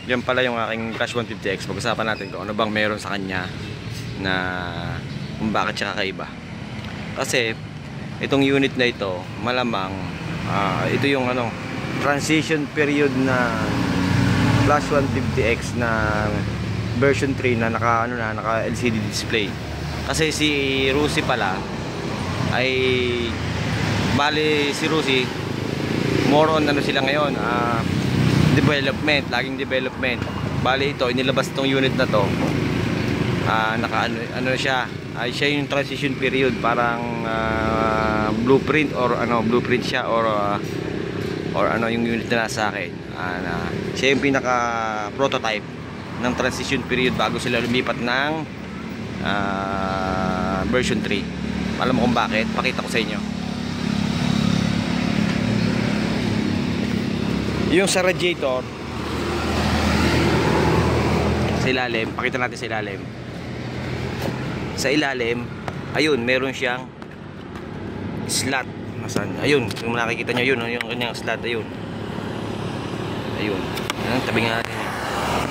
Yan pala yung aking Flash 150X. Pag-usapan natin kung ano bang meron sa kanya na kung bakit siya kakaiba. Kasi itong unit na ito, malamang ito yung transition period na Flash 150X na version 3 na naka LCD display. Kasi si Rusi pala ay bali si Rusi more on sila ngayon, development, laging development. Bali ito, inilabas itong unit na to, siya yung transition period, parang blueprint or blueprint siya or yung unit na nasa akin. Siya yung pinaka prototype ng transition period bago sila lumipat ng version 3. Alam mo kung bakit? Pakita ko sa inyo. Yung sa radiator sa ilalim, pakita natin sa ilalim. Sa ilalim, ayun, meron siyang slot. Nasaan? Ayun, kung nakikita nyo, yun, yung kanyang slot, ayun. Ayun. Tabi nga natin.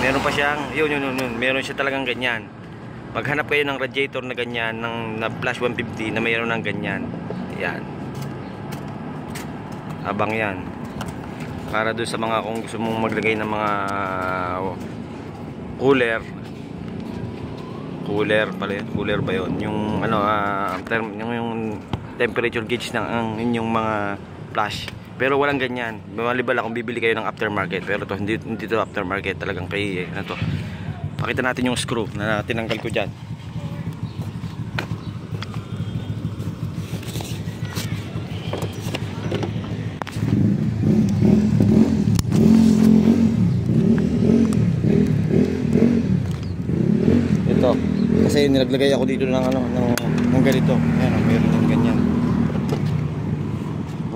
Meron pa siyang, yun. Meron siya talagang ganyan. Maghanap kayo ng radiator na ganyan, na Flash 150 na mayroon ng ganyan. Yan. Abang yan. Para doon sa mga, kung gusto mong maglagay ng mga cooler pala yun. Cooler ba yun? Yung yung temperature gauge ng inyong mga flash. Pero walang ganyan. Malibala kung bibili kayo ng aftermarket. Pero to hindi to aftermarket, talagang kay to. Pakita natin yung screw na tinanggal ko diyan. Ito kasi nilaglagay ako dito ng ng ganito. Ayan, meron ng ganyan.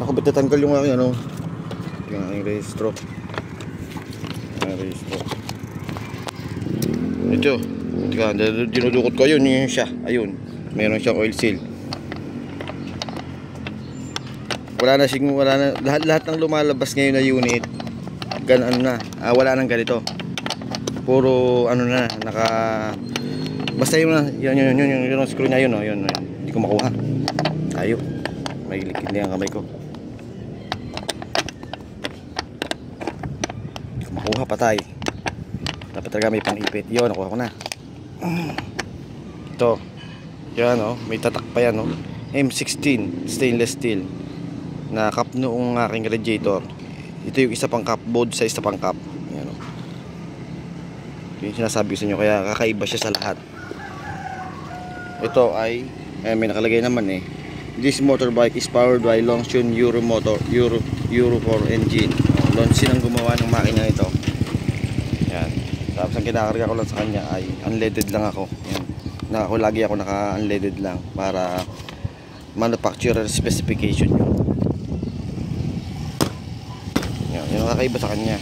Ako ba't tatanggal yung aking yung aking rehistro. Ito, dinudukot ko, ayun yung siya. Ayun, meron siyang oil seal. Wala na lahat ng lumalabas ngayon na unit wala nang ganito. Puro basta yun screw niya, yun hindi ko makuha. Tayo, may likid na yung kamay ko. Hindi ko makuha, patay. Dapat talaga may pang-ipit. Yun, nakuha ko na. Ito, yan may tatak pa yan M16 stainless steel na cup noong aking radiator. Ito yung isa pang cup, board sa isa pang cup. Yan yung sinasabi ko sa inyo, kaya kakaiba siya sa lahat. Ito ay may nakalagay naman this motorbike is powered by Longchamp Euro 4 engine. Longchamp ang gumawa ng makina nito. Yan. Tapos ang kinakarga ko lang sa kanya ay unleaded lang ako. Yan. Lagi ako naka-unleaded lang para manufacturer specification yun. Yan, yung nakakaiba sa kanya.